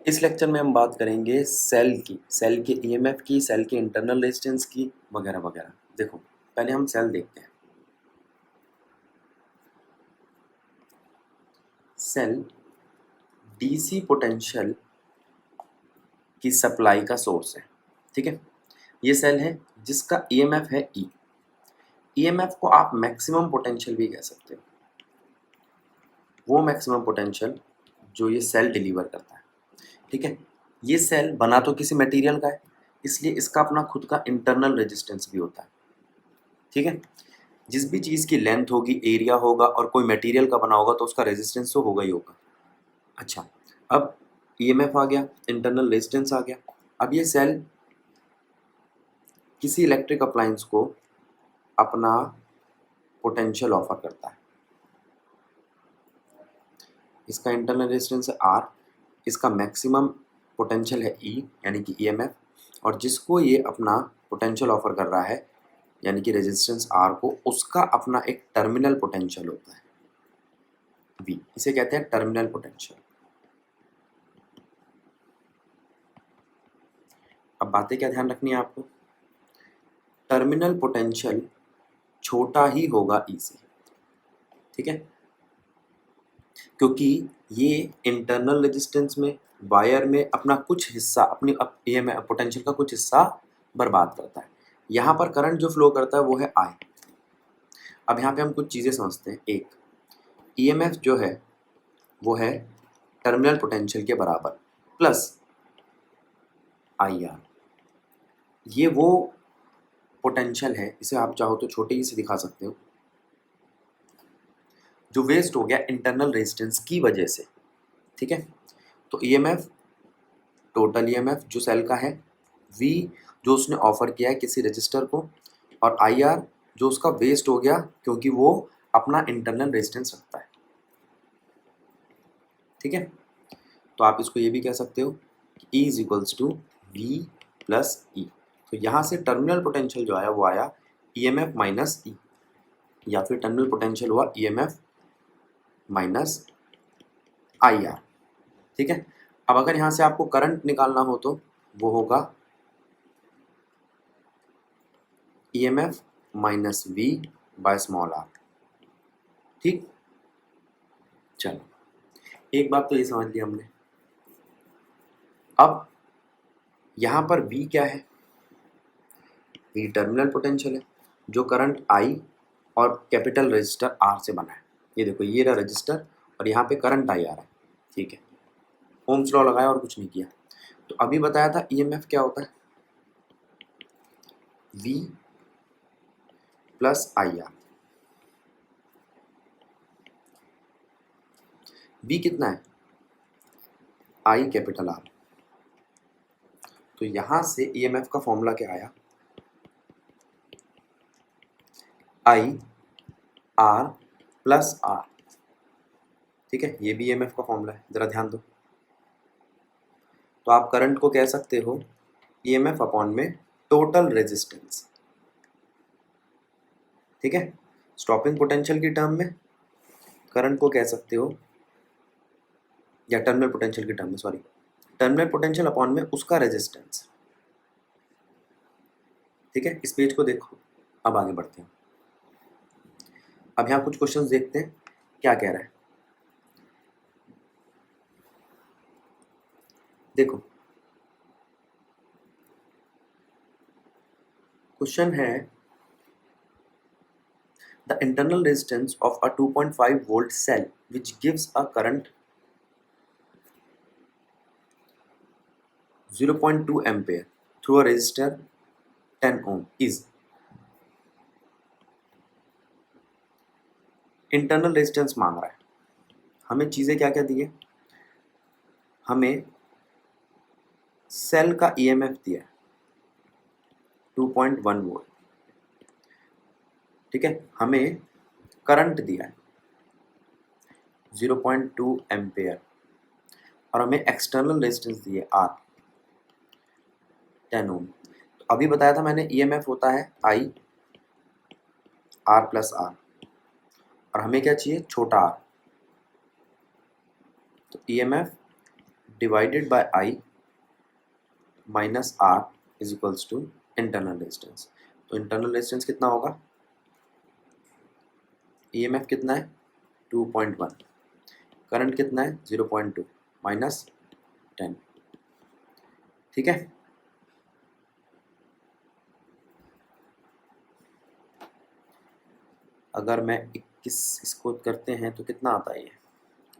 इस लेक्चर में हम बात करेंगे सेल के ईएमएफ की, सेल के इंटरनल रेजिस्टेंस की, वगैरह वगैरह। देखो, पहले हम सेल देखते हैं। सेल डीसी पोटेंशियल की सप्लाई का सोर्स है, ठीक है। ये सेल है जिसका ईएमएफ है ई। ईएमएफ को आप मैक्सिमम पोटेंशियल भी कह सकते हो, वो मैक्सिमम पोटेंशियल जो ये सेल डिलीवर करता है, ठीक है। ये सेल बना तो किसी मटेरियल का है, इसलिए इसका अपना खुद का इंटरनल रेजिस्टेंस भी होता है, ठीक है। जिस भी चीज़ की लेंथ होगी, एरिया होगा और कोई मटेरियल का बना होगा तो उसका रेजिस्टेंस तो होगा ही होगा। अच्छा, अब ईएमएफ आ गया, इंटरनल रेजिस्टेंस आ गया। अब ये सेल किसी इलेक्ट्रिक अप्लायंस को अपना पोटेंशियल ऑफर करता है। इसका इंटरनल रेजिस्टेंस है आर, इसका मैक्सिमम पोटेंशियल है ई यानी कि ईएमएफ, और जिसको ये अपना पोटेंशियल ऑफर कर रहा है यानी कि रेजिस्टेंस आर को, उसका अपना एक टर्मिनल पोटेंशियल होता है वी। इसे कहते हैं टर्मिनल पोटेंशियल। अब बातें क्या ध्यान रखनी है आपको, टर्मिनल पोटेंशियल छोटा ही होगा ई से, ठीक है, क्योंकि ये इंटरनल रेजिस्टेंस में, वायर में अपना कुछ हिस्सा, अपनी ईएमएफ पोटेंशियल का कुछ हिस्सा बर्बाद करता है। यहाँ पर करंट जो फ्लो करता है वो है आई। अब यहाँ पे हम कुछ चीज़ें समझते हैं। एक, ईएमएफ जो है वो है टर्मिनल पोटेंशियल के बराबर प्लस आई आर। ये वो पोटेंशियल है, इसे आप चाहो तो छोटे ही से दिखा सकते हो, जो वेस्ट हो गया इंटरनल रेजिस्टेंस की वजह से, ठीक है। तो ईएमएफ, टोटल ईएमएफ जो सेल का है, वी जो उसने ऑफर किया है किसी रजिस्टर को, और आईआर जो उसका वेस्ट हो गया क्योंकि वो अपना इंटरनल रेजिस्टेंस रखता है, ठीक है। तो आप इसको ये भी कह सकते हो कि E is equals to V plus E. तो यहाँ से टर्मिनल पोटेंशियल जो आया वो आया ईएमएफ माइनस ई, या फिर टर्मिनल पोटेंशियल हुआ ईएमएफ माइनस आई आर, ठीक है। अब अगर यहाँ से आपको करंट निकालना हो तो वो होगा EMF minus V by small R, ठीक। चलो, एक बात तो ये समझ लिया हमने। अब यहाँ पर वी क्या है, वी टर्मिनल पोटेंशियल है जो करंट आई और कैपिटल रजिस्टर आर से बना है। ये देखो, ये रहा रजिस्टर और यहाँ पे करंट आई आ रहा है, ठीक है। ओम्स लॉ लगाया और कुछ नहीं किया। तो अभी बताया था ईएमएफ क्या होता है, V plus I R. V कितना है, आई कैपिटल आर। तो यहाँ से ईएमएफ का फॉर्मूला क्या आया, आई आर प्लस आर, ठीक है। ये भी ईएमएफ का फॉर्मूला है, जरा ध्यान दो। तो आप करंट को कह सकते हो ईएमएफ अपॉन में टोटल रेजिस्टेंस, ठीक है। स्टॉपिंग पोटेंशियल की टर्म में करंट को कह सकते हो, या टर्मिनल पोटेंशियल की टर्म में, सॉरी, टर्मिनल पोटेंशियल अपॉन में उसका रेजिस्टेंस, ठीक है। इस पेज को देखो। अब आगे बढ़ते हैं। अब यहाँ कुछ क्वेश्चंस देखते हैं क्या कह रहा है। देखो, क्वेश्चन है the internal resistance of a 2.5 volt cell which gives a current 0.2 ampere through a resistor 10 ohm is। Internal resistance मांग रहा है। हमें चीज़ें क्या क्या दी है, हमें सेल का ईएमएफ दिया है 2.1 वोल्ट, ठीक है। हमें करंट दिया है 0.2 एम्पेयर, और हमें एक्सटर्नल रेजिस्टेंस दी है आर 10 ओम। तो अभी बताया था मैंने ईएमएफ होता है आई आर प्लस आर, और हमें क्या चाहिए, छोटा आर। तो EMF divided by I minus R is equals to internal resistance. तो इंटरनल रेजिस्टेंस कितना होगा, ईएमएफ कितना है 2.1, करंट कितना है 0.2 माइनस 10, ठीक है। अगर मैं 21 इसको करते हैं तो कितना आता है, ये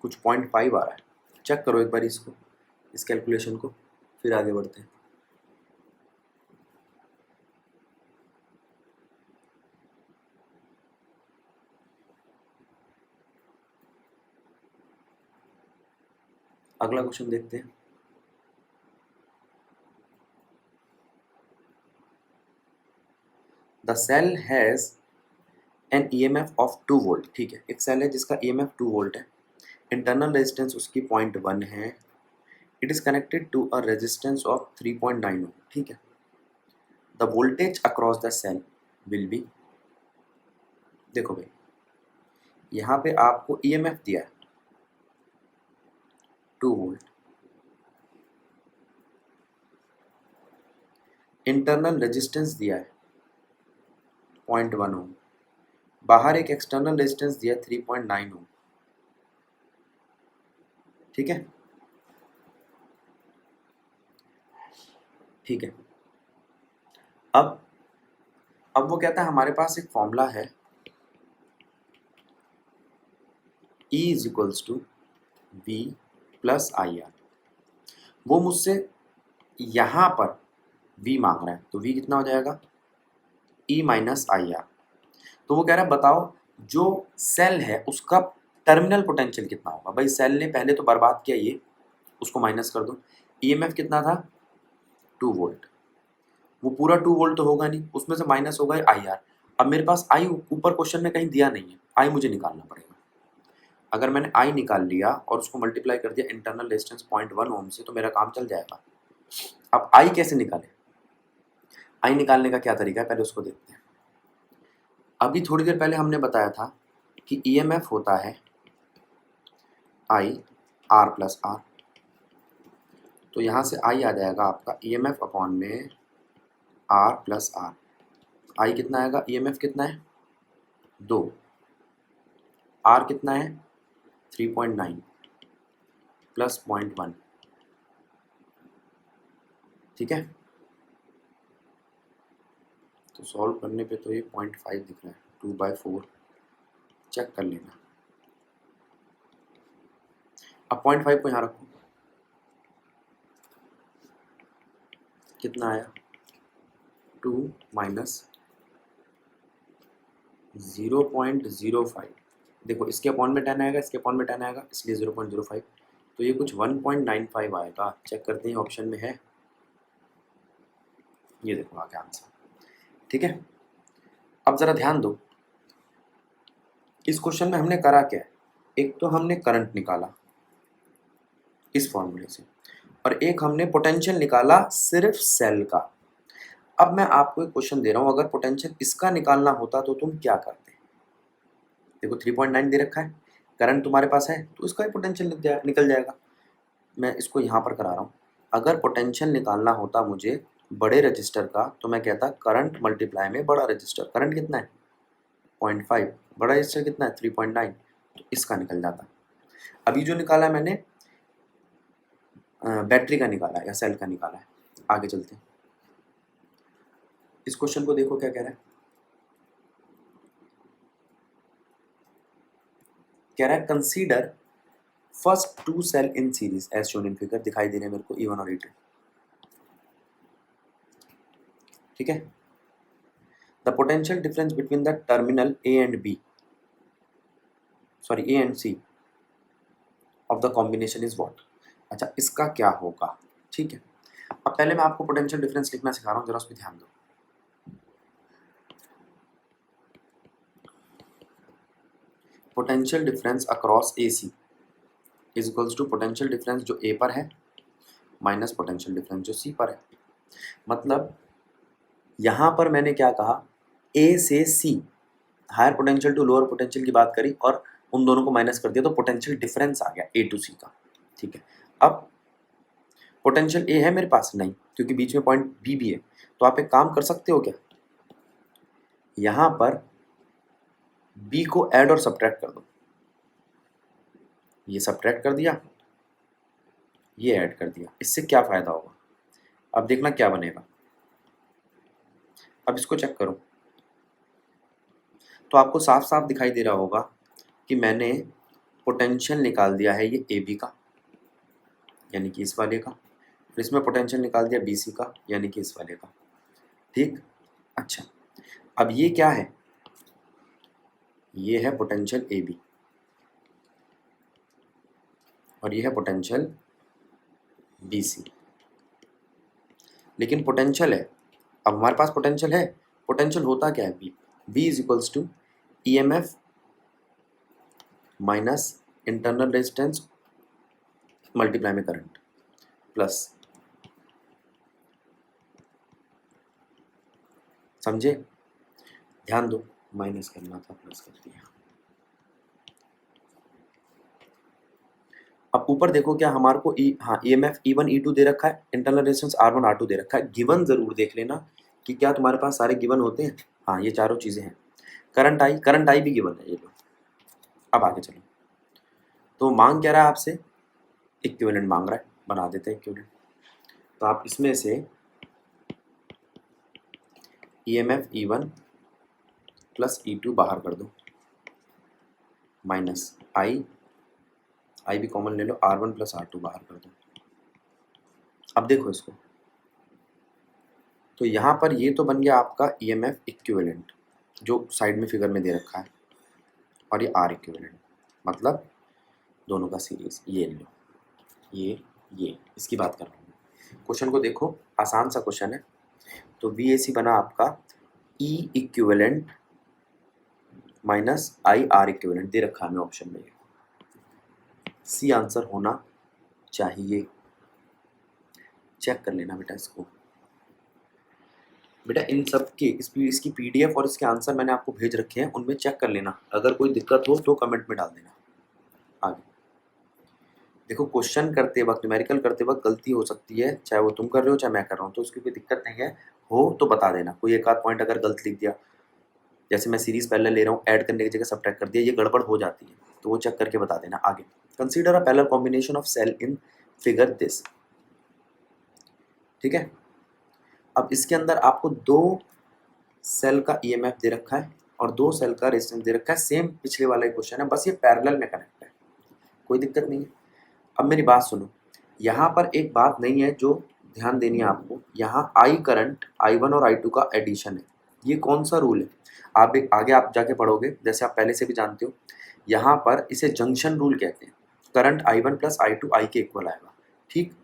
कुछ 0.5 आ रहा है। चेक करो एक बार इसको, इस कैलकुलेशन को, फिर आगे बढ़ते हैं। अगला क्वेश्चन देखते हैं। The cell has an EMF of 2 volt, ठीक है, एक सेल है जिसका ईएमएफ 2 वोल्ट है, इंटरनल रेजिस्टेंस उसकी 0.1 है, it is connected to a resistance of 3.9 ohm, ठीक है। The voltage across the cell will be, देखो भाई यहाँ पे आपको ईएमएफ दिया है 2 वोल्ट, इंटरनल रेजिस्टेंस दिया है 0.1 ओम, बाहर एक एक्सटर्नल रेजिस्टेंस दिया 3.9 ओम, ठीक है, ठीक है। अब वो कहता है हमारे पास एक फॉर्मूला है E is equals to V plus I R. वो मुझसे यहाँ पर V मांग रहा है, तो V कितना हो जाएगा E माइनस आई आर। तो वो कह रहा है बताओ जो सेल है उसका टर्मिनल पोटेंशियल कितना होगा। भाई सेल ने पहले तो बर्बाद किया, ये उसको माइनस कर दो। ईएमएफ कितना था 2 वोल्ट, वो पूरा 2 वोल्ट तो होगा नहीं, उसमें से माइनस होगा आई आर। अब मेरे पास आई ऊपर क्वेश्चन में कहीं दिया नहीं है, आई मुझे निकालना पड़ेगा। अगर मैंने आई निकाल लिया और उसको मल्टीप्लाई कर दिया इंटरनल रेजिस्टेंस 0.1 ओम से, तो मेरा काम चल जाएगा। अब आई कैसे निकाले, आई निकालने का क्या तरीका है पहले उसको देखते हैं। अभी थोड़ी देर पहले हमने बताया था कि ईएमएफ होता है आई आर प्लस आर, तो यहाँ से आई आ जाएगा आपका ईएमएफ अपॉन में आर प्लस आर। आई कितना आएगा, ईएमएफ कितना है 2, आर कितना है 3.9 प्लस 0.1, ठीक है। तो सॉल्व करने पे तो ये 0.5 दिख रहा है, 2/4 चेक कर लेना। अब 0.5 को यहाँ रखो, कितना आया 2 माइनस 0.05। देखो इसके अपॉन में 10 आएगा, इसके अपॉन में 10 आएगा, इसलिए 0.05, तो ये कुछ 1.95 आएगा। चेक करते हैं ऑप्शन में है, ये देखो आ गया आंसर, ठीक है। अब ज़रा ध्यान दो, इस क्वेश्चन में हमने करा क्या है, एक तो हमने करंट निकाला इस फॉर्मूले से, और एक हमने पोटेंशियल निकाला सिर्फ सेल का। अब मैं आपको एक क्वेश्चन दे रहा हूँ, अगर पोटेंशियल इसका निकालना होता तो तुम क्या करते। देखो 3.9 दे रखा है, करंट तुम्हारे पास है तो इसका ही पोटेंशियल निकल जाएगा। मैं इसको यहाँ पर करा रहा हूँ, अगर पोटेंशियल निकालना होता मुझे बड़े रजिस्टर का, तो मैं कहता करंट मल्टीप्लाई में बड़ा रजिस्टर, करंट कितना है 0.5, बड़ा रजिस्टर कितना है 3.9, तो इसका निकल जाता। अभी जो निकाला है मैंने बैटरी का निकाला है या सेल का निकाला है। आगे चलते हैं, इस क्वेश्चन को देखो क्या कह रहा है। कह रहा है consider first 2 cell in series as shown in figure, दिखाई दे रहे हैं मेरे को E1 और E2, ठीक है। The potential difference between the terminal A and B, sorry A and C of the combination is what. अच्छा इसका क्या होगा, ठीक है। अब पहले मैं आपको पोटेंशियल डिफरेंस लिखना सिखा रहा हूँ, जरा उस पर ध्यान दो। Potential difference across AC is equals to potential difference जो A पर है माइनस पोटेंशियल डिफरेंस जो C पर है। मतलब यहाँ पर मैंने क्या कहा, A से C, higher potential to lower potential की बात करी और उन दोनों को माइनस कर दिया, तो पोटेंशियल डिफरेंस आ गया A टू C का, ठीक है। अब पोटेंशियल ए है मेरे पास नहीं, क्योंकि बीच में पॉइंट बी भी है। तो आप एक काम कर सकते हो क्या, यहाँ पर बी को ऐड और सब्ट्रैक्ट कर दो। ये सब्ट्रैक्ट कर दिया, ये ऐड कर दिया, इससे क्या फ़ायदा होगा, अब देखना क्या बनेगा। अब इसको चेक करो तो आपको साफ साफ दिखाई दे रहा होगा कि मैंने पोटेंशियल निकाल दिया है ये ए बी का, यानी कि इस वाले का, फिर इसमें पोटेंशियल निकाल दिया बी सी का, यानी कि इस वाले का। ठीक, अच्छा, अब ये क्या है, ये है पोटेंशियल ए बी और ये है पोटेंशियल बी सी। लेकिन पोटेंशियल है, अब हमारे पास पोटेंशियल है, पोटेंशियल होता क्या है, V, V is equals to E M F minus internal resistance multiply में करंट प्लस, समझे, ध्यान दो, माइनस करना था प्लस कर दिया। अब ऊपर देखो क्या हमारे को ई एम एफ E1 E2 दे रखा है, इंटरनल रेजिस्टेंस R1 R2 दे रखा है। गिवन जरूर देख लेना कि क्या तुम्हारे पास सारे गिवन होते हैं, हाँ ये चारों चीजें हैं। करंट आई भी गिवन है, ये लो। अब आगे चलो, तो मांग क्या रहा है आपसे, इक्विवेलेंट मांग रहा है, बना देते हैं इक्विवेलेंट। तो आप इसमें से ई M F E1 plus E2 बाहर कर दो, माइनस आई भी कॉमन ले लो, R1 प्लस R2 बाहर कर दो। अब देखो इसको, तो यहाँ पर ये तो बन गया आपका ई एम एफ इक्विवेलेंट जो साइड में फिगर में दे रखा है, और ये आर इक्विवेलेंट, मतलब दोनों का सीरीज। ये लो, ये इसकी बात कर रहा हूँ। क्वेश्चन को देखो, आसान सा क्वेश्चन है। तो वी ए सी बना आपका E equivalent minus I R equivalent, दे रखा है हमें ऑप्शन में, सी आंसर होना चाहिए। चेक कर लेना बेटा इसको, बेटा इन सब के इसकी पीडीएफ और इसके आंसर मैंने आपको भेज रखे हैं, उनमें चेक कर लेना, अगर कोई दिक्कत हो तो कमेंट में डाल देना। आगे देखो, क्वेश्चन करते वक्त, न्यूमेरिकल करते वक्त गलती हो सकती है, चाहे वो तुम कर रहे हो चाहे मैं कर रहा हूँ, तो उसकी कोई दिक्कत नहीं है, हो तो बता देना। कोई एक आध पॉइंट अगर गलत लिख दिया, जैसे मैं सीरीज पहले ले रहा हूँ, ऐड करने की जगह सब्ट्रैक्ट कर दिया, ये गड़बड़ हो जाती है, तो वो चेक करके बता देना। आगे, consider a parallel combination of cell in figure this, ठीक है। अब इसके अंदर आपको दो सेल का ईएमएफ दे रखा है और दो सेल का रेजिस्टेंस दे रखा है, सेम पिछले वाला ही क्वेश्चन है, बस ये पैरेलल में कनेक्ट है, कोई दिक्कत नहीं है। अब मेरी बात सुनो, यहाँ पर एक बात नहीं है जो ध्यान देनी है आपको, यहाँ आई करंट I1 और I2 का एडिशन है। ये कौन सा रूल है, आप आगे आप जाके पढ़ोगे, जैसे आप पहले से भी जानते हो, यहाँ पर इसे जंक्शन रूल कहते हैं। Current I1 plus I2 I के इक्वल आएगा, ठीक।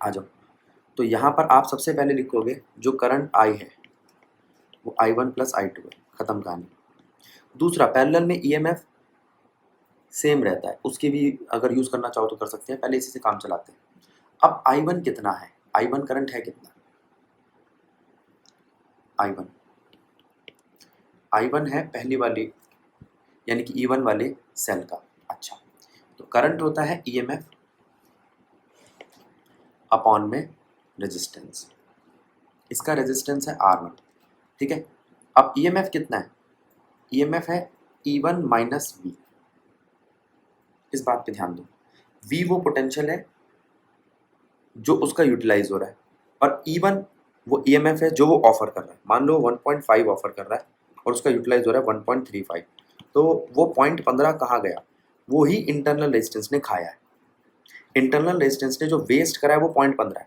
आ जाओ, तो यहाँ पर आप सबसे पहले लिखोगे जो करंट I है वो I1 प्लस I2 है, खत्म कहानी। दूसरा, पैरेलल में ईएमएफ सेम रहता है, उसके भी अगर यूज करना चाहो तो कर सकते हैं, पहले इसी से काम चलाते हैं। अब I1 कितना है, I1 करंट है कितना, I1 है पहली वाली यानी कि E1 वाले सेल का। अच्छा, तो करंट होता है ईएमएफ अपॉन में रेजिस्टेंस, इसका रेजिस्टेंस है R1, ठीक है। अब ईएमएफ कितना है, ईएमएफ है E1 माइनस V, इस बात पे ध्यान दो, V वो पोटेंशियल है जो उसका यूटिलाइज हो रहा है, और E1 वो ईएमएफ है जो वो ऑफर कर रहा है। मान लो 1.5 ऑफर कर रहा है और उसका यूटिलाइज हो रहा है 1.35, तो वो 0.15 कहाँ गया, वो ही इंटरनल रेजिस्टेंस ने खाया है। इंटरनल रेजिस्टेंस ने जो वेस्ट करा है वो 0.15 है,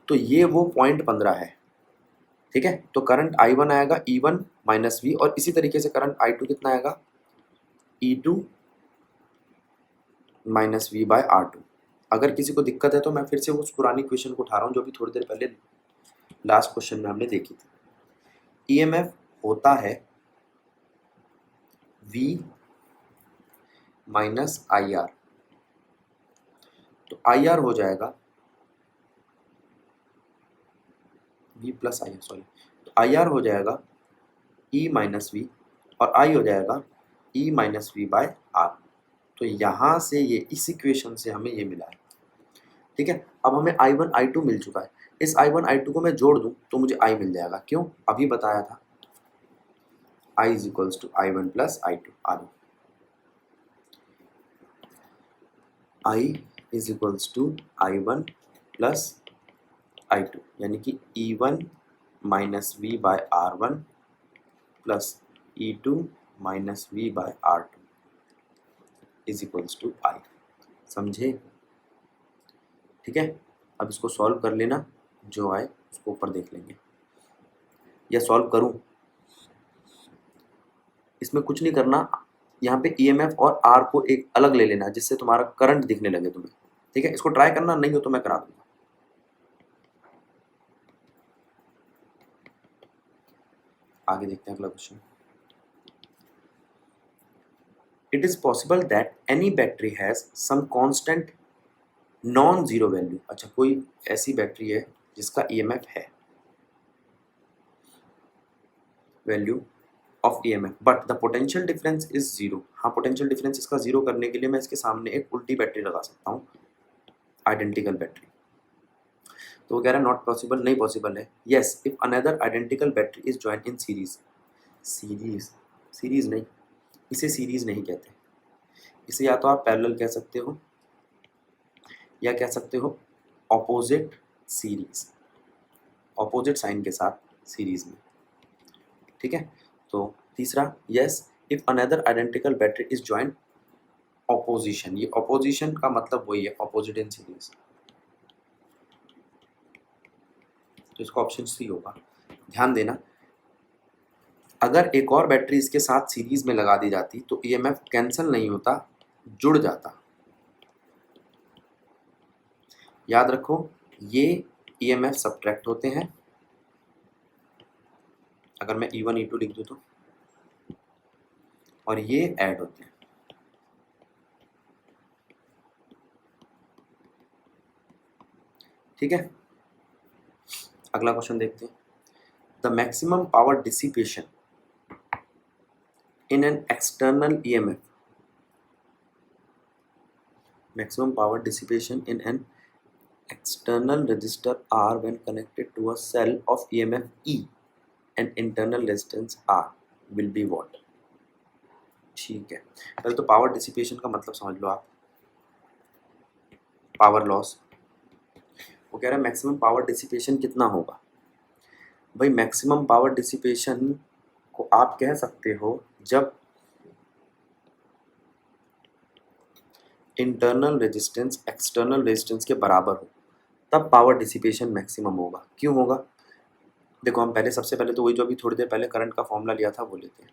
तो ये वो 0.15 है, ठीक है। तो करंट I1 आएगा E1 माइनस V, और इसी तरीके से करंट I2 कितना आएगा, E2 minus V bye R2। अगर किसी को दिक्कत है तो मैं फिर से उस पुरानी क्वेश्चन को उठा रहा हूँ जो भी थोड़ी देर पहले लास्ट क्वेश्चन में हमने देखी थी। ईएमएफ होता है V माइनस IR, तो IR हो जाएगा V प्लस IR, सॉरी, तो IR हो जाएगा E माइनस V और I हो जाएगा E minus V by R। तो यहाँ से ये इस इक्वेशन से हमें ये मिला है, ठीक है, अब हमें I1 I2 मिल चुका है, इस I1 I2 को मैं जोड़ दूं तो मुझे I मिल जाएगा। क्यों? अभी बताया था I is equals to I1 plus I2। आ जाओ, I is equals to I1 plus I2 यानी कि E1 minus V by R1 plus E2 minus V by R2 is equals to I। समझे? ठीक है, अब इसको सॉल्व कर लेना, जो आए उसको ऊपर देख लेंगे, या सॉल्व करूं? इसमें कुछ नहीं करना, यहाँ पे EMF और R को एक अलग ले लेना जिससे तुम्हारा करंट दिखने लगे तुम्हें। ठीक है, इसको ट्राई करना, नहीं हो तो मैं करा दूंगा। आगे देखते हैं अगला question. It is possible that any battery has some constant non zero value. अच्छा, कोई ऐसी बैटरी है जिसका EMF है, value of EMF, but the potential difference is zero. हाँ, पोटेंशियल डिफरेंस इसका जीरो करने के लिए मैं इसके सामने एक उल्टी बैटरी लगा सकता हूँ, आइडेंटिकल बैटरी। तो वो कह रहा है नॉट पॉसिबल, नहीं पॉसिबल है। Yes if another identical battery is joint in series. Series नहीं, इसे सीरीज नहीं कहते, इसे या तो आप पैरेलल कह सकते हो या कह सकते हो ऑपोजिट सीरीज, ऑपोजिट साइन के साथ सीरीज में। ठीक है, तो तीसरा, yes if another identical battery is joint opposition. ये ऑपोजिशन का मतलब वही है, ऑपोजिट इन सीरीज, तो इसका ऑप्शन सी होगा। ध्यान देना, अगर एक और बैटरी इसके साथ सीरीज में लगा दी जाती तो EMF कैंसिल नहीं होता, जुड़ जाता। याद रखो, ये EMF सब्ट्रैक्ट होते हैं, अगर मैं E1 E2 लिख दूं तो, और ये ऐड होते हैं। ठीक है, अगला क्वेश्चन देखते हैं। The maximum power dissipation in an external EMF, maximum power dissipation in an external resistor R when connected to a cell of EMF E and internal resistance R will be what? ठीक है, पहले तो power dissipation का मतलब समझ लो आप, power loss. वो कह रहा है मैक्सिमम पावर डिसिपेशन कितना होगा। भाई मैक्सिमम पावर डिसिपेशन को आप कह सकते हो जब इंटरनल रेजिस्टेंस एक्सटर्नल रेजिस्टेंस के बराबर हो, तब पावर डिसिपेशन मैक्सिमम होगा। क्यों होगा? देखो, हम पहले सबसे पहले तो वही जो अभी थोड़ी देर पहले करंट का फॉर्मूला लिया था वो लेते हैं,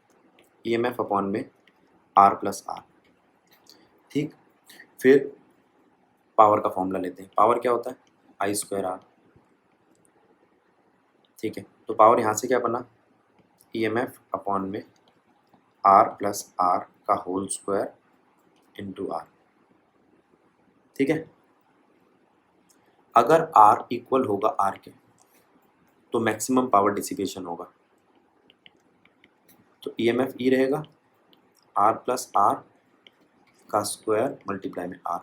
EMF अपॉन में R प्लस R। ठीक, फिर पावर का फॉर्मूला लेते हैं। पावर क्या होता है? I²R। ठीक है, तो पावर यहाँ से क्या बना? EMF अपॉन में R प्लस R का होल स्क्वायर इंटू R। ठीक है, अगर R इक्वल होगा R के तो मैक्सिमम पावर डिसिपेशन होगा, तो EMF E रहेगा R प्लस R का स्क्वायर मल्टीप्लाई में R।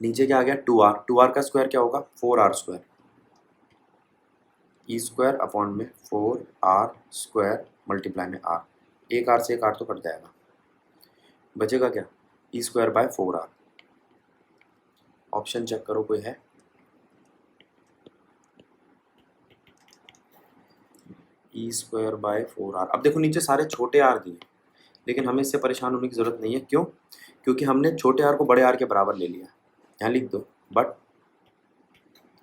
नीचे क्या आ गया? 2R, 2R का स्क्वायर क्या होगा? 4R square, E square upon में 4R स्क्वायर मल्टीप्लाई में R। एक R से एक R तो कट जाएगा, बचेगा क्या? E square by 4R। Option check करो कोई है? E square by 4R। अब देखो नीचे सारे छोटे R दिए, लेकिन हमें इससे परेशान होने की ज़रूरत नहीं है। क्यों? क्योंकि हमने छोटे R को बड़े R के बराबर ले लिया। यहाँ लिख दो, but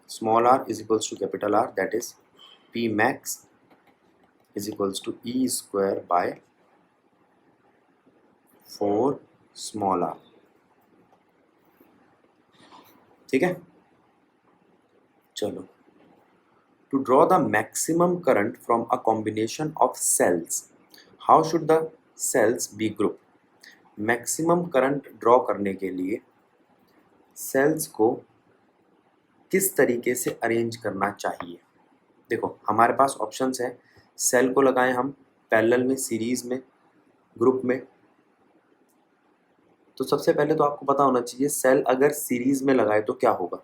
small r is equals to capital R, that is P max is equals to E square by 4 small r। ठीक है, चलो, to draw the maximum current from a combination of cells, how should the cells be group. Maximum current draw करने के लिए sales को किस तरीके से अरेंज करना चाहिए। देखो, हमारे पास ऑप्शंस है, सेल को लगाएं हम पैरेलल में, सीरीज में, ग्रुप में, तो सबसे पहले तो आपको पता होना चाहिए सेल अगर सीरीज में लगाए तो क्या होगा,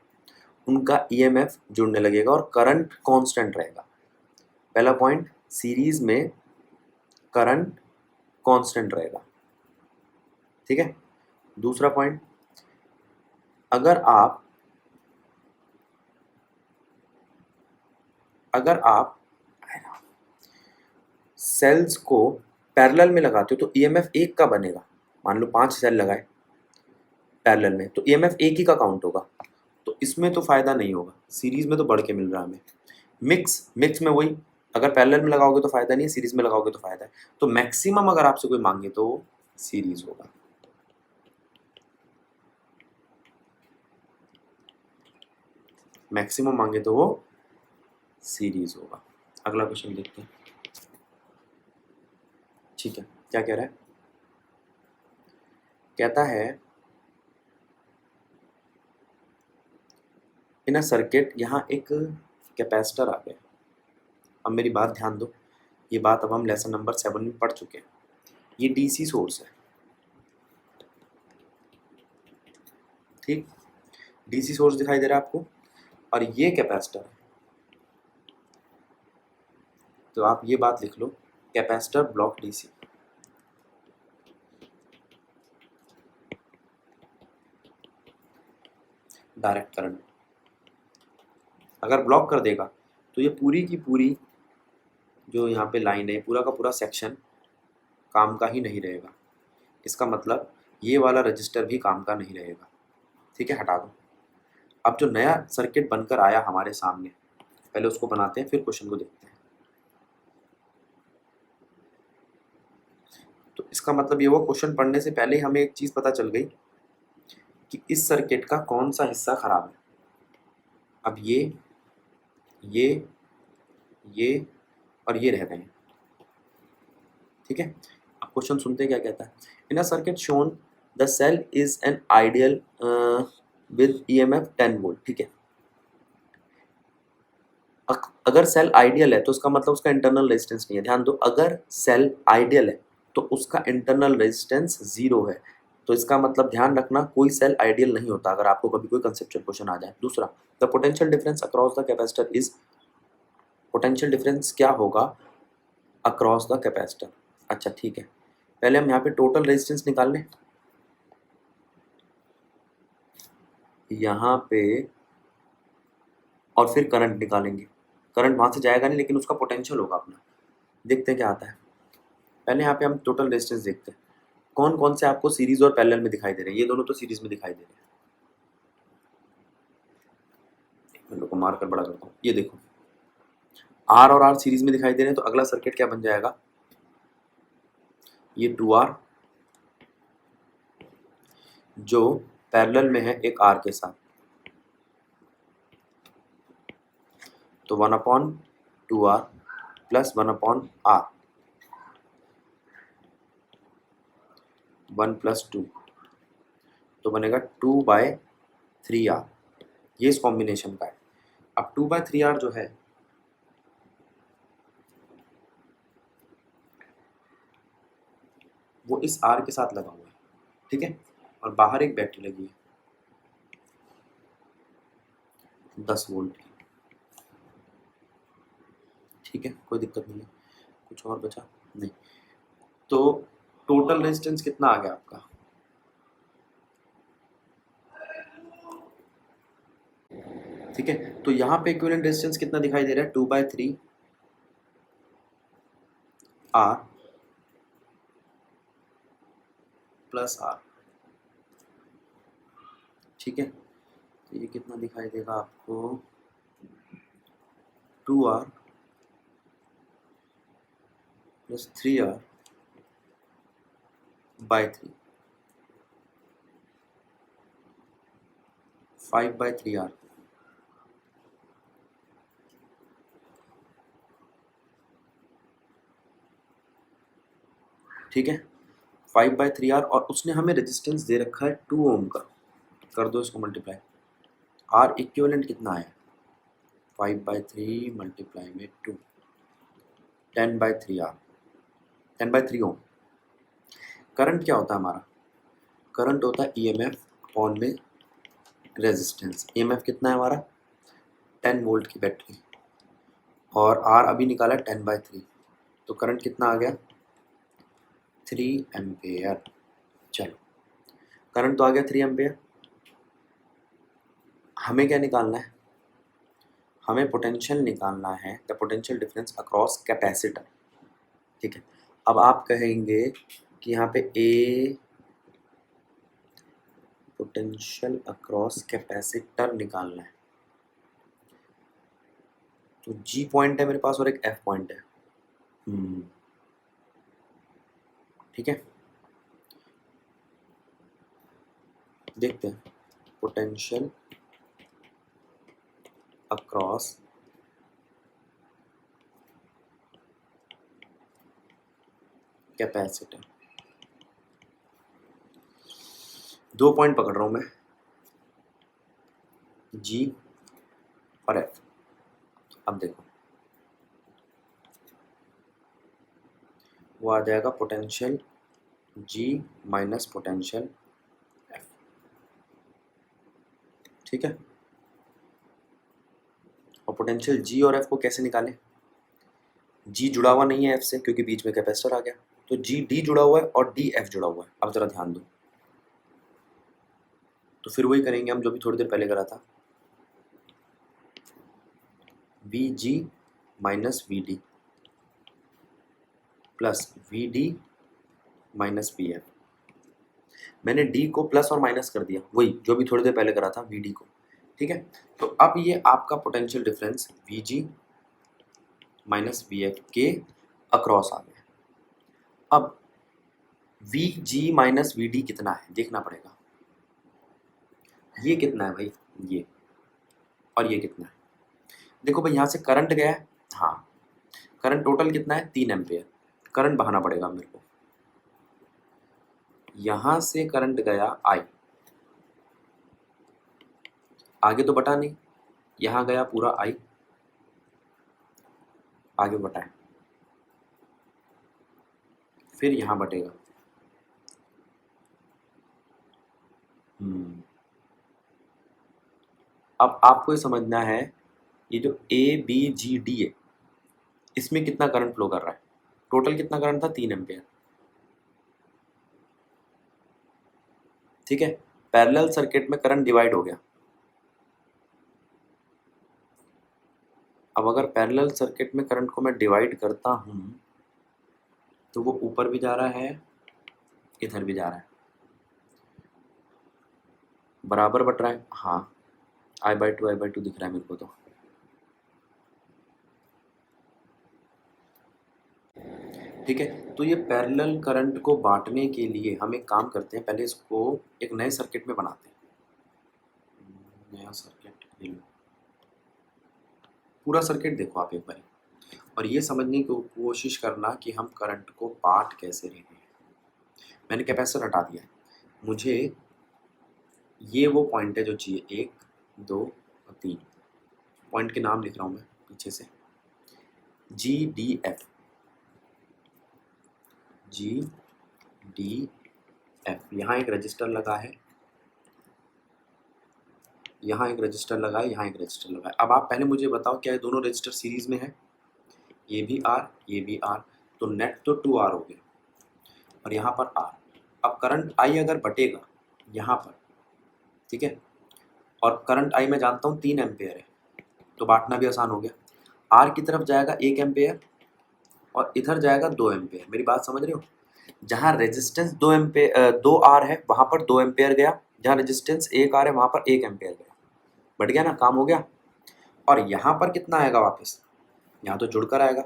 उनका ईएमएफ जुड़ने लगेगा और करंट कांस्टेंट रहेगा। पहला पॉइंट, सीरीज में करंट कांस्टेंट रहेगा, ठीक है। दूसरा पॉइंट, अगर आप सेल्स को पैरेलल में लगाते हो तो ईएमएफ एक का बनेगा। मान लो 5 सेल लगाए पैरेलल में तो ईएमएफ एक ही का काउंट होगा, तो इसमें तो फायदा नहीं होगा, सीरीज में तो बढ़ के मिल रहा है हमें। मिक्स में वही, अगर पैरेलल में लगाओगे तो फायदा नहीं है, सीरीज में लगाओगे तो फायदा है। तो मैक्सिमम अगर आपसे कोई मांगे तो सीरीज होगा। मैक्सिमम मांगे तो वो सीरीज होगा। अगला क्वेश्चन देखते हैं, ठीक है। क्या कह रहा है, कहता है इन अ सर्किट, यहाँ एक कैपेसिटर आ गया। अब मेरी बात ध्यान दो, ये बात अब हम लेसन नंबर 7 में पढ़ चुके हैं। ये डीसी सोर्स है, ठीक, डीसी सोर्स दिखाई दे रहा है आपको, और ये कैपेसिटर है। तो आप ये बात लिख लो, capacitor block DC. Direct current अगर ब्लॉक कर देगा तो ये पूरी की पूरी जो यहाँ पे लाइन है, पूरा का पूरा सेक्शन काम का ही नहीं रहेगा। इसका मतलब ये वाला रजिस्टर भी काम का नहीं रहेगा, ठीक है, हटा दो। अब जो नया सर्किट बनकर आया हमारे सामने, पहले उसको बनाते हैं फिर क्वेश्चन को देखते हैं। तो इसका मतलब ये, वो क्वेश्चन पढ़ने से पहले ही हमें एक चीज़ पता चल गई कि इस सर्किट का कौन सा हिस्सा खराब है। अब ये और ये रह गए हैं, ठीक है। अब क्वेश्चन सुनते हैं क्या कहता है। In a circuit shown the cell is an ideal with EMF 10 volt, ठीक है। अगर सेल आइडियल है तो उसका मतलब उसका इंटरनल रेजिस्टेंस नहीं है। ध्यान दो, अगर सेल आइडियल है तो उसका इंटरनल रेजिस्टेंस 0 है। तो इसका मतलब ध्यान रखना, कोई सेल आइडियल नहीं होता, अगर आपको कभी कोई कंसेप्चुअल क्वेश्चन आ जाए। दूसरा, the potential difference across the capacitor is, potential difference क्या होगा अक्रॉस द कैपेसिटर। अच्छा ठीक है, पहले हम यहाँ पे टोटल रेजिस्टेंस निकाल लें। यहाँ पे और फिर करंट निकालेंगे। करंट वहाँ से जाएगा नहीं, लेकिन उसका पोटेंशियल होगा अपना। देखते हैं क्या आता है। पहले यहाँ पे हम टोटल रेजिस्टेंस देखते हैं, कौन कौन से आपको सीरीज और पैरेलल में दिखाई दे रहे हैं। ये दोनों तो सीरीज में दिखाई दे रहे हैं, मैं लोग को मार कर बड़ा करता हूँ। ये देखो, आर और आर सीरीज में दिखाई दे रहे हैं, तो अगला सर्किट क्या बन जाएगा, ये 2R जो पैरेलल में है एक आर के साथ, तो 1/2R प्लस 1/R, 1 + 2, तो बनेगा 2/3R। ये इस कॉम्बिनेशन का है। अब 2/3R जो है वो इस R के साथ लगा हुआ है, ठीक है, और बाहर एक बैटरी लगी है 10 वोल्ट की, ठीक है, कोई दिक्कत नहीं है। कुछ और बचा नहीं, तो टोटल रेजिस्टेंस कितना आ गया आपका, ठीक है। तो यहाँ पे इक्विवेलेंट रेजिस्टेंस कितना दिखाई दे रहा है, 2/3R प्लस R, ठीक है। तो ये कितना दिखाई देगा आपको, 2R plus 3R by 3, 5/3R, ठीक है, 5/3R। और उसने हमें रेजिस्टेंस दे रखा है 2 ओम का, कर दो इसको मल्टीप्लाई। R इक्विवेलेंट कितना है, 5/3 मल्टीप्लाई में 2, 10/3R, 10/3 ओम। करंट क्या होता है हमारा, करंट होता है ईएमएफ अपॉन में रेजिस्टेंस। ईएमएफ कितना है हमारा 10 वोल्ट की बैटरी, और आर अभी निकाला 10/3, तो करंट कितना आ गया 3 एम्पेयर। चलो करंट तो आ गया 3 एम्पेयर। हमें क्या निकालना है, हमें पोटेंशियल निकालना है, the potential difference across capacitor. ठीक है, अब आप कहेंगे कि यहाँ पे ए पोटेंशियल अक्रॉस कैपेसिटर निकालना है, तो जी पॉइंट है मेरे पास और एक एफ पॉइंट है। ठीक है, देखते हैं पोटेंशियल अक्रॉस कैपेसिटर। 2 पॉइंट पकड़ रहा हूँ मैं, जी और एफ। अब देखो वो आ जाएगा पोटेंशियल जी माइनस पोटेंशियल एफ। ठीक है, और पोटेंशियल जी और एफ को कैसे निकालें, जी जुड़ा हुआ नहीं है एफ से क्योंकि बीच में कैपेसिटर आ गया, तो जी डी जुड़ा हुआ है और डी एफ जुड़ा हुआ है। अब जरा ध्यान दो, तो फिर वही करेंगे हम जो भी थोड़ी देर पहले करा था, V G minus V D plus V D minus V F. मैंने डी को प्लस और माइनस कर दिया, वही जो भी थोड़ी देर पहले करा था वी डी को। ठीक है, तो अब ये आपका potential difference V G minus V F के अक्रॉस आ गया। अब V G minus V D कितना है देखना पड़ेगा, ये कितना है भाई ये, और ये कितना है। देखो भाई यहाँ से करंट गया है, हाँ करंट टोटल कितना है 3 एम्पेयर, करंट बहाना पड़ेगा मेरे को। यहाँ से करंट गया आई, आगे तो बटा नहीं, यहाँ गया पूरा आई, आगे बटा है, फिर यहाँ बटेगा। अब आपको ये समझना है, ये जो ए बी जी डी है इसमें कितना करंट फ्लो कर रहा है, टोटल कितना करंट था 3 एम्पेयर। ठीक है, पैरेलल सर्किट में करंट डिवाइड हो गया। अब अगर पैरेलल सर्किट में करंट को मैं डिवाइड करता हूँ तो वो ऊपर भी जा रहा है इधर भी जा रहा है, बराबर बट रहा है। हाँ I/2 दिख रहा है मेरे को। तो ठीक है, तो ये पैरेलल करंट को बांटने के लिए हम एक काम करते हैं, पहले इसको एक नए सर्किट में बनाते हैं। नया सर्किट, ये लो पूरा सर्किट देखो आप एक बार, और ये समझने की कोशिश करना कि हम करंट को बांट कैसे रहे हैं। मैंने कैपेसिटर हटा दिया है, मुझे ये वो पॉइंट है जो चाहिए, 1 2 और 3 पॉइंट के नाम लिख रहा हूँ मैं पीछे से, G D F, G D F. यहाँ एक रजिस्टर लगा है, यहाँ एक रजिस्टर लगा है, यहाँ एक रजिस्टर लगा है। अब आप पहले मुझे बताओ क्या ये दोनों रजिस्टर सीरीज में है, ये भी आर ये भी आर, तो नेट तो 2R हो गया, और यहाँ पर आर। अब करंट आई अगर बटेगा यहाँ पर, ठीक है, और करंट आई मैं जानता हूँ 3 एम्पेयर है, तो बांटना भी आसान हो गया। आर की तरफ जाएगा 1 एम्पेयर और इधर जाएगा 2 एम्पेयर। मेरी बात समझ रहे हो, जहाँ रेजिस्टेंस 2 R है वहाँ पर 2 एम्पेयर गया, जहाँ रेजिस्टेंस 1 R है वहाँ पर 1 एम्पेयर गया। बढ़ गया ना, काम हो गया। और यहाँ पर कितना आएगा वापस, यहाँ तो जुड़कर आएगा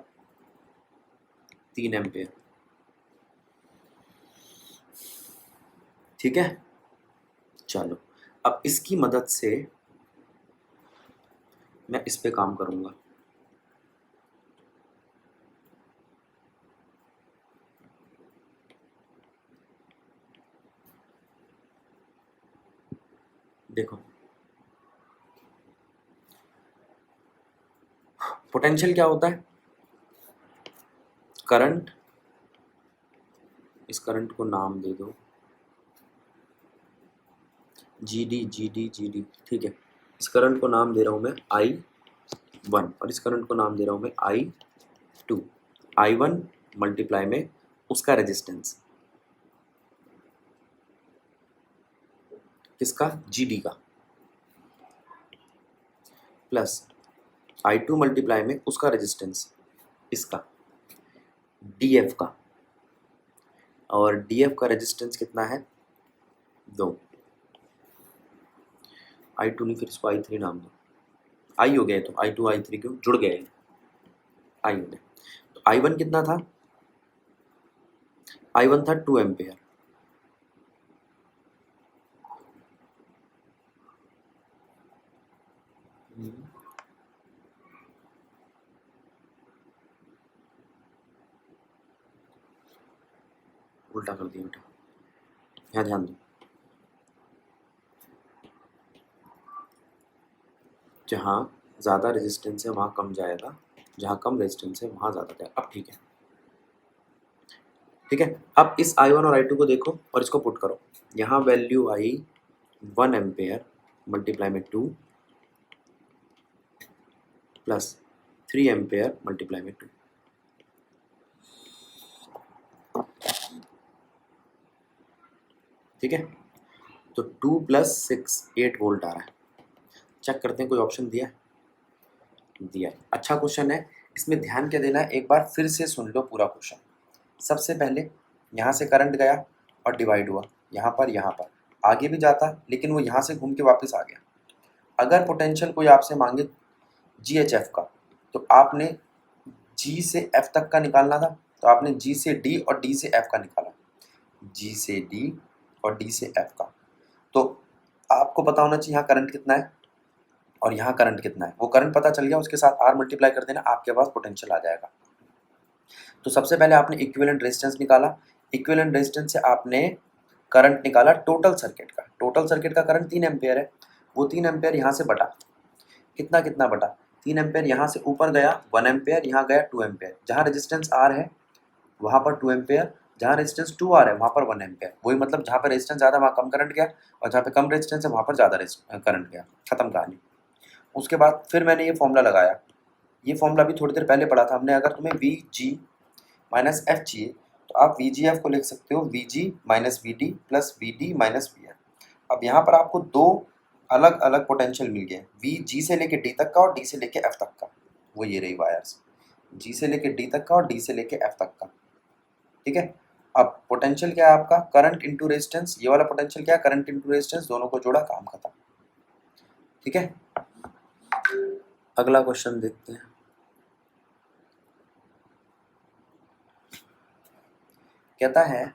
3 एम्पेयर। ठीक है, चलो अब इसकी मदद से मैं इस पे काम करूंगा। देखो पोटेंशियल क्या होता है, करंट, इस करंट को नाम दे दो जी डी, ठीक है। इस करंट को नाम दे रहा हूँ मैं I1 और इस करंट को नाम दे रहा हूँ मैं I2। I1 मल्टीप्लाई में उसका रेजिस्टेंस किसका, GD का, प्लस I2 मल्टीप्लाई में उसका रेजिस्टेंस इसका DF का, और DF का रेजिस्टेंस कितना है 2। I2 नहीं, फिर इसको I3 नाम दो, I हो गया तो I2 I3 क्यों जुड़ गए, I हो गया। तो I1 कितना था, I1 था 2 एम्पेयर, उल्टा कर दिया बेटा, यहाँ ध्यान दो, जहाँ ज़्यादा रेजिस्टेंस है वहाँ कम जाएगा, जहाँ कम रेजिस्टेंस है वहाँ ज़्यादा जाएगा। अब ठीक है, ठीक है। अब इस I1 और I2 को देखो और इसको पुट करो, यहाँ वैल्यू आई 1 एम्पेयर मल्टीप्लाई में 2 प्लस 3 एम्पेयर मल्टीप्लाई में 2, ठीक है। तो 2 प्लस 6 8 वोल्ट आ रहा है। चेक करते हैं कोई ऑप्शन दिया है, दिया है। अच्छा क्वेश्चन है, इसमें ध्यान क्या देना है, एक बार फिर से सुन लो पूरा क्वेश्चन। सबसे पहले यहाँ से करंट गया और डिवाइड हुआ, यहाँ पर आगे भी जाता, लेकिन वो यहाँ से घूम के वापस आ गया। अगर पोटेंशियल कोई आपसे मांगे GHF का, तो आपने G से F तक का निकालना था, तो आपने G से D और D से F का निकाला, G से D और D से F का। तो आपको पता होना चाहिए यहाँ करंट कितना है और यहाँ करंट कितना है। वो करंट पता चल गया, उसके साथ R मल्टीप्लाई कर देना, आपके पास पोटेंशियल आ जाएगा। तो सबसे पहले आपने इक्विवेलेंट रेजिस्टेंस निकाला, इक्विवेलेंट रेजिस्टेंस से आपने करंट निकाला टोटल सर्किट का। टोटल सर्किट का करंट 3 एम्पेयर है, वो 3 एम्पेयर यहाँ से बटा, कितना कितना बटा, 3 एम्पेयर यहाँ से ऊपर गया 1 एम्पेयर, यहाँ गया 2 एम्पेयर। जहाँ रेजिस्टेंस R है वहाँ पर 2 एम्पेयर, जहाँ रेजिस्टेंस 2R है वहाँ पर 1 एम्पेयर। वही मतलब जहाँ पर रेजिस्टेंस ज़्यादा वहाँ कम करंट गया, और जहाँ पे कम रेजिस्टेंस है वहाँ पर ज़्यादा करंट गया। खत्म कहानी। उसके बाद फिर मैंने ये फॉर्मूला लगाया, ये फॉर्मूला भी थोड़ी देर पहले पढ़ा था हमने। अगर तुम्हें VG माइनस F चाहिए तो आप VGF को लिख सकते हो VG minus VD plus VD minus VF। अब यहाँ पर आपको दो अलग अलग पोटेंशियल मिल गए, VG से लेके D तक का और D से लेके F तक का। वो ये रही वायर्स, G से लेके D तक का और D से लेके F तक का, ठीक है। अब पोटेंशियल क्या है आपका, करंट इंटू रेजिस्टेंस। ये वाला पोटेंशियल क्या है, करंट इंटू रेजिस्टेंस, दोनों को जोड़ा, काम खत्म, ठीक है। अगला क्वेश्चन देखते हैं। कहता है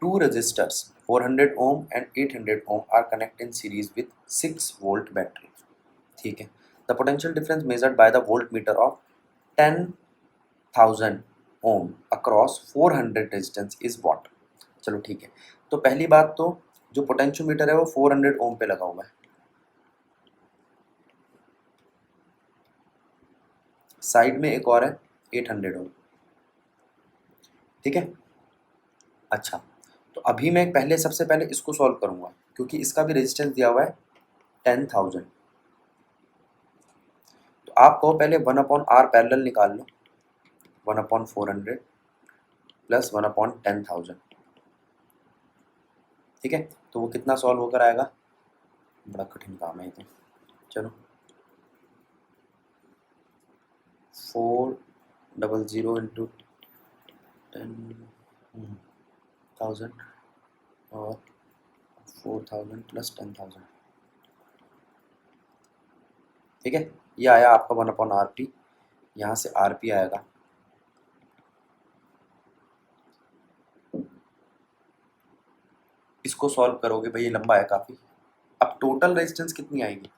two resistors 400 ohm and 800 ohm are connected in series with 6 volt battery, ठीक है। The potential difference measured by the voltmeter of 10,000 ohm across 400 resistance is what। चलो ठीक है, तो पहली बात तो जो पोटेंशियोमीटर है वो 400 ओम पे लगा हुआ है, साइड में एक और है 800 ओम, ठीक है। अच्छा, तो अभी मैं पहले सबसे पहले इसको सॉल्व करूंगा, क्योंकि इसका भी रेजिस्टेंस दिया हुआ है 10,000। तो आप कहो पहले 1/R पैरेलल निकाल लो, 1/400 प्लस 1/10,000, ठीक है। तो वो कितना सॉल्व होकर आएगा, बड़ा कठिन काम है ये तो। चलो 400 इंटू 10,000 और 4,000 प्लस 10,000, ठीक है। ये आया आपका 1/RP, यहाँ से RP आएगा, इसको सॉल्व करोगे भाई, ये लंबा है काफ़ी। अब टोटल रेजिस्टेंस कितनी आएगी,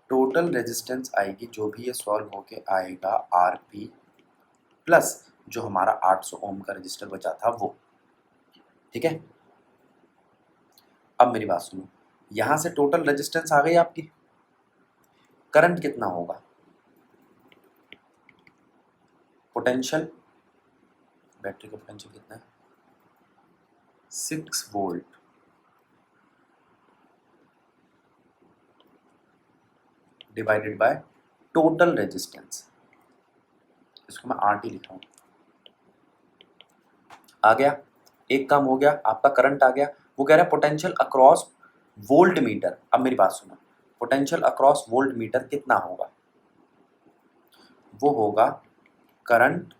टोटल रेजिस्टेंस आएगी जो भी ये सॉल्व होके आएगा RP प्लस जो हमारा 800 ओम का रजिस्टर बचा था वो, ठीक है। अब मेरी बात सुनो, यहाँ से टोटल रेजिस्टेंस आ गई आपकी, करंट कितना होगा, पोटेंशियल, बैटरी का पोटेंशियल कितना है 6 volt divided by total resistance, इसको मैं RT लिख रहा हूँ। आ गया, एक काम हो गया, आपका करंट आ गया। वो कह रहा है पोटेंशियल अक्रॉस वोल्ट मीटर। अब मेरी बात सुनो, पोटेंशियल अक्रॉस वोल्ट मीटर कितना होगा? वो होगा करंट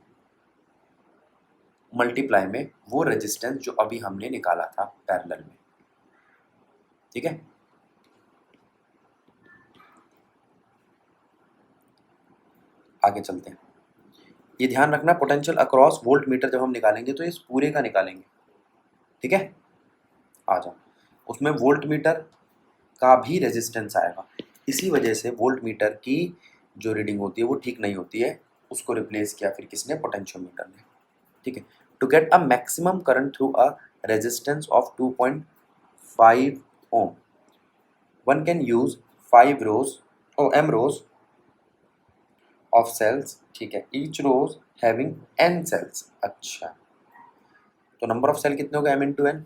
मल्टीप्लाई में वो रेजिस्टेंस जो अभी हमने निकाला था पैरेलल में। ठीक है, आगे चलते हैं। ये ध्यान रखना, पोटेंशियल अक्रॉस वोल्ट मीटर जब हम निकालेंगे तो इस पूरे का निकालेंगे। ठीक है, आ जाओ। उसमें वोल्ट मीटर का भी रेजिस्टेंस आएगा, इसी वजह से वोल्ट मीटर की जो रीडिंग होती है वो ठीक नहीं होती है, उसको रिप्लेस किया फिर किसने? पोटेंशियोमीटर ने। ठीक है, to get a maximum current through a resistance of 2.5 ohm one can use 5 rows m rows of cells. ठीक है, each rows having n cells. अच्छा, तो नंबर ऑफ सेल कितने हो गए? m into n।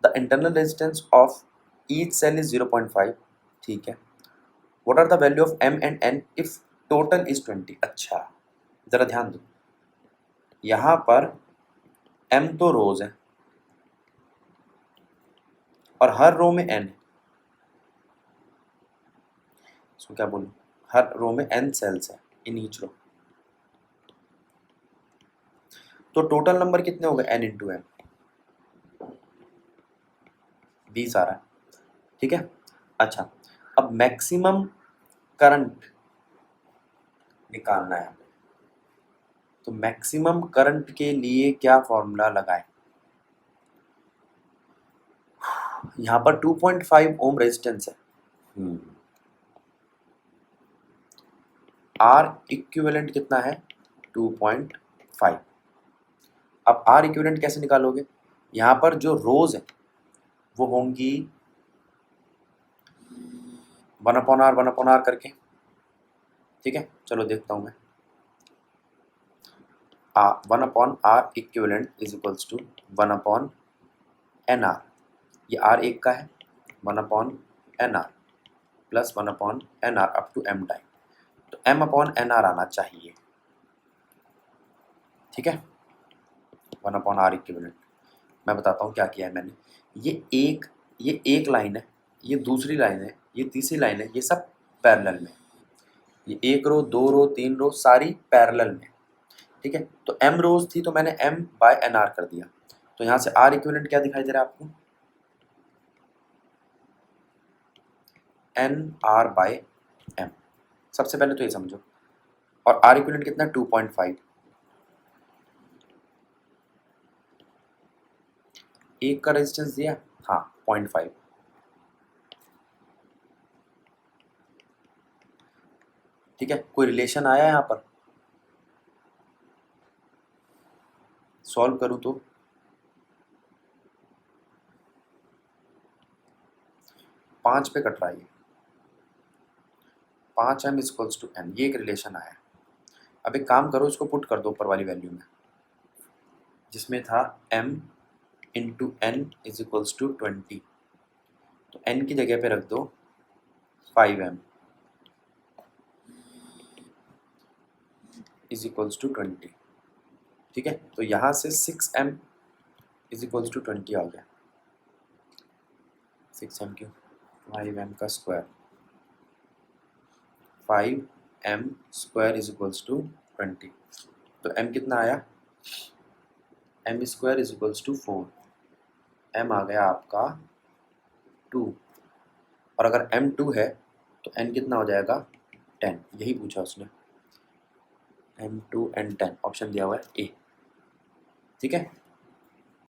The internal resistance of each cell is 0.5। ठीक है, what are the value of m and n if total is 20। अच्छा, जरा ध्यान दो, यहां पर m तो रोज है और हर रो में n है। इसको क्या बोलूं? हर रो में n सेल्स है इन ईच रो। तो टोटल नंबर कितने हो गए? n इंटू m, 20 आ रहा है। ठीक है, अच्छा, अब मैक्सिमम करंट निकालना है, तो मैक्सिमम करंट के लिए क्या फॉर्मूला लगाएं? यहां पर 2.5 ओम रेजिस्टेंस है, R इक्विवेलेंट कितना है? 2.5। अब R इक्विवेलेंट कैसे निकालोगे? यहां पर जो रोज है वो होंगी 1/R करके। ठीक है, चलो देखता हूं मैं। 1/R equivalent is equals to 1/NR। ये R एक का है, 1/NR plus 1/NR up to M time, तो M/NR आना चाहिए। ठीक है, 1/R इक्विवेलेंट। मैं बताता हूँ क्या किया है मैंने। ये एक लाइन है, ये दूसरी लाइन है, ये तीसरी लाइन है, ये सब पैरेलल में। ये एक रो, दो रो, तीन रो सारी पैरेलल में। ठीक है, तो m रोज थी तो मैंने M/NR कर दिया। तो यहाँ से R इक्विवेलेंट क्या दिखाई दे रहा है आपको? NR/M। सबसे पहले तो ये समझो, और R इक्विवेलेंट कितना? 2.5। एक का रेजिस्टेंस दिया, हाँ 0.5। ठीक है, कोई रिलेशन आया यहाँ पर? सॉल्व करूँ तो 5 पे कट रहा है, 5m इक्वल्स टू n, ये एक रिलेशन आया। अब एक काम करो, इसको पुट कर दो ऊपर वाली वैल्यू में, जिसमें था m into n is equals to 20, तो n की जगह पे रख दो 5m इज इक्वल्स टू 20। ठीक है, तो यहाँ से 6m इज इक्वल्स टू 20 आ गया। 6m क्यों? 5m का square, 5m square is equals to 20। तो m कितना आया? m square is equals to 4। m आ गया आपका 2, और अगर m 2 है तो n कितना हो जाएगा? 10। यही पूछा उसने, m2 and 10, ऑप्शन दिया हुआ है ए। ठीक है,